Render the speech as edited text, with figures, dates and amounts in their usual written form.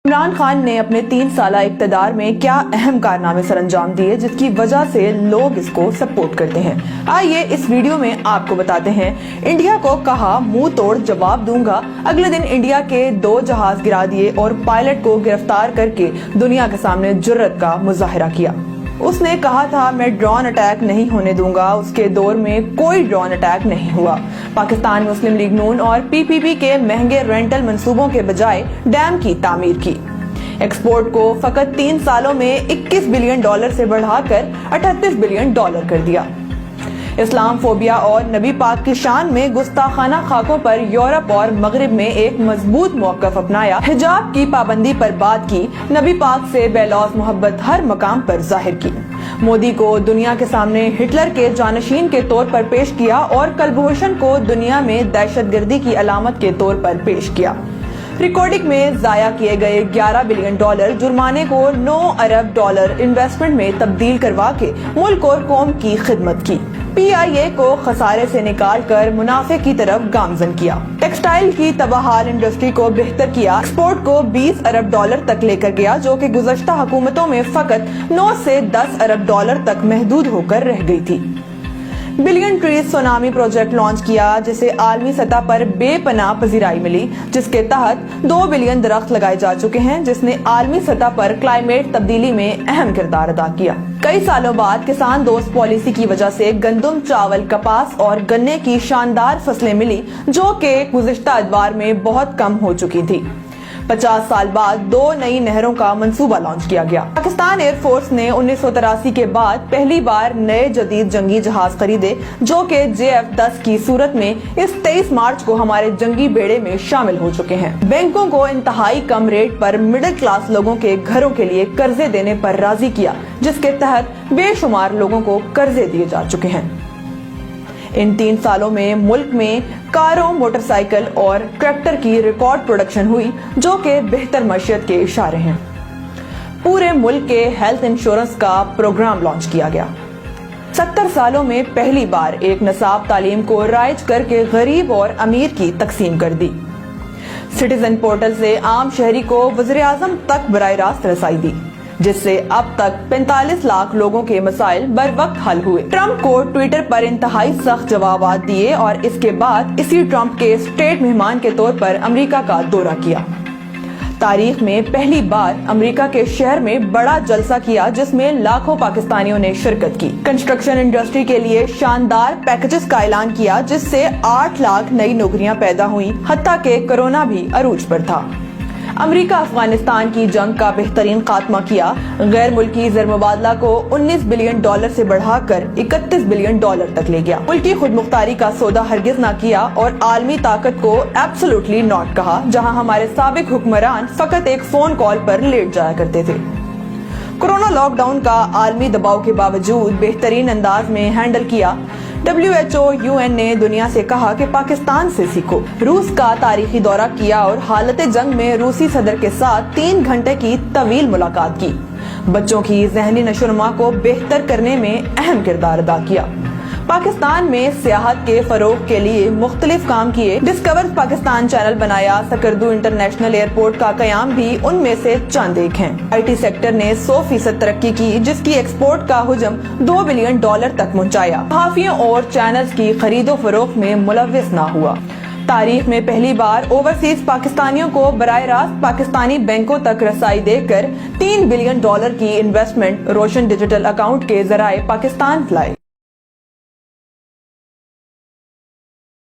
عمران خان نے اپنے 3 سالہ اقتدار میں کیا اہم کارنامے سر انجام دیے جس کی وجہ سے لوگ اس کو سپورٹ کرتے ہیں، آئیے اس ویڈیو میں آپ کو بتاتے ہیں۔ انڈیا کو کہا منہ توڑ جواب دوں گا، اگلے دن انڈیا کے 2 جہاز گرا دیے اور پائلٹ کو گرفتار کر کے دنیا کے سامنے جرأت کا مظاہرہ کیا۔ اس نے کہا تھا میں ڈرون اٹیک نہیں ہونے دوں گا، اس کے دور میں کوئی ڈرون اٹیک نہیں ہوا۔ پاکستان مسلم لیگ نون اور PPP کے مہنگے رینٹل منصوبوں کے بجائے ڈیم کی تعمیر کی۔ ایکسپورٹ کو فقط 3 سالوں میں $21 بلین سے بڑھا کر $38 بلین کر دیا۔ اسلام فوبیا اور نبی پاک کی شان میں گستاخانہ خاکوں پر یورپ اور مغرب میں ایک مضبوط موقف اپنایا، حجاب کی پابندی پر بات کی، نبی پاک سے بے لوث محبت ہر مقام پر ظاہر کی، مودی کو دنیا کے سامنے ہٹلر کے جانشین کے طور پر پیش کیا اور کلبھوشن کو دنیا میں دہشت گردی کی علامت کے طور پر پیش کیا۔ ریکارڈنگ میں ضائع کیے گئے $11 بلین جرمانے کو $9 ارب انویسٹمنٹ میں تبدیل کروا کے ملک اور قوم کی خدمت کی۔ PIA کو خسارے سے نکال کر منافع کی طرف گامزن کیا۔ ٹیکسٹائل کی تباہال انڈسٹری کو بہتر کیا، ایکسپورٹ کو $20 ارب تک لے کر گیا جو کہ گزشتہ حکومتوں میں فقط 9 سے 10 ارب تک محدود ہو کر رہ گئی تھی۔ Billion trees tsunami project launch کیا جسے عالمی سطح پر بے پناہ پذیرائی ملی، جس کے تحت 2 بلین درخت لگائے جا چکے ہیں، جس نے عالمی سطح پر کلائمیٹ تبدیلی میں اہم کردار ادا کیا۔ کئی سالوں بعد کسان دوست پالیسی کی وجہ سے گندم، چاول، کپاس اور گنے کی شاندار فصلیں ملی جو کہ گزشتہ ادوار میں بہت کم ہو چکی تھی۔ 50 سال بعد 2 نئی نہروں کا منصوبہ لانچ کیا گیا۔ پاکستان ایئر فورس نے 1983 کے بعد پہلی بار نئے جدید جنگی جہاز خریدے جو کہ JF-10 کی صورت میں اس 23 مارچ کو ہمارے جنگی بیڑے میں شامل ہو چکے ہیں۔ بینکوں کو انتہائی کم ریٹ پر مڈل کلاس لوگوں کے گھروں کے لیے قرضے دینے پر راضی کیا، جس کے تحت بے شمار لوگوں کو قرضے دیے جا چکے ہیں۔ ان 3 سالوں میں ملک میں کاروں، موٹر سائیکل اور ٹریکٹر کی ریکارڈ پروڈکشن ہوئی جو کہ بہتر معیشت کے اشارے ہیں۔ پورے ملک کے ہیلتھ انشورنس کا پروگرام لانچ کیا گیا۔ 70 سالوں میں پہلی بار ایک نصاب تعلیم کو رائج کر کے غریب اور امیر کی تقسیم کر دی۔ سٹیزن پورٹل سے عام شہری کو وزیر اعظم تک براہ راست رسائی دی، جس سے اب تک 45 لاکھ لوگوں کے مسائل بر وقت حل ہوئے۔ ٹرمپ کو ٹویٹر پر انتہائی سخت جوابات دیے اور اس کے بعد اسی ٹرمپ کے اسٹیٹ مہمان کے طور پر امریکہ کا دورہ کیا۔ تاریخ میں پہلی بار امریکہ کے شہر میں بڑا جلسہ کیا جس میں لاکھوں پاکستانیوں نے شرکت کی۔ کنسٹرکشن انڈسٹری کے لیے شاندار پیکجز کا اعلان کیا جس سے 8 لاکھ نئی نوکریاں پیدا ہوئیں، حتیٰ کہ کورونا بھی عروج پر تھا۔ امریکہ افغانستان کی جنگ کا بہترین خاتمہ کیا، غیر ملکی زر مبادلہ کو $19 بلین سے بڑھا کر $31 بلین تک لے گیا۔ ملکی خود مختاری کا سودا ہرگز نہ کیا اور عالمی طاقت کو ایبسولوٹلی ناٹ کہا، جہاں ہمارے سابق حکمران فقط ایک فون کال پر لیٹ جایا کرتے تھے۔ کورونا لاک ڈاؤن کا عالمی دباؤ کے باوجود بہترین انداز میں ہینڈل کیا۔ WHO UN نے دنیا سے کہا کہ پاکستان سے سیکھو۔ روس کا تاریخی دورہ کیا اور حالت جنگ میں روسی صدر کے ساتھ 3 گھنٹے کی طویل ملاقات کی۔ بچوں کی ذہنی نشوونما کو بہتر کرنے میں اہم کردار ادا کیا۔ پاکستان میں سیاحت کے فروغ کے لیے مختلف کام کیے۔ ڈسکور پاکستان چینل بنایا، سکردو انٹرنیشنل ایئرپورٹ کا قیام بھی ان میں سے چند ایک ہیں۔ IT سیکٹر نے 100% ترقی کی جس کی ایکسپورٹ کا حجم $2 بلین تک پہنچایا۔ صحافیوں اور چینلز کی خرید و فروخت میں ملوث نہ ہوا۔ تاریخ میں پہلی بار اوورسیز پاکستانیوں کو براہ راست پاکستانی بینکوں تک رسائی دے کر $3 بلین کی انویسٹمنٹ روشن ڈیجیٹل اکاؤنٹ کے ذرائع پاکستان لائے۔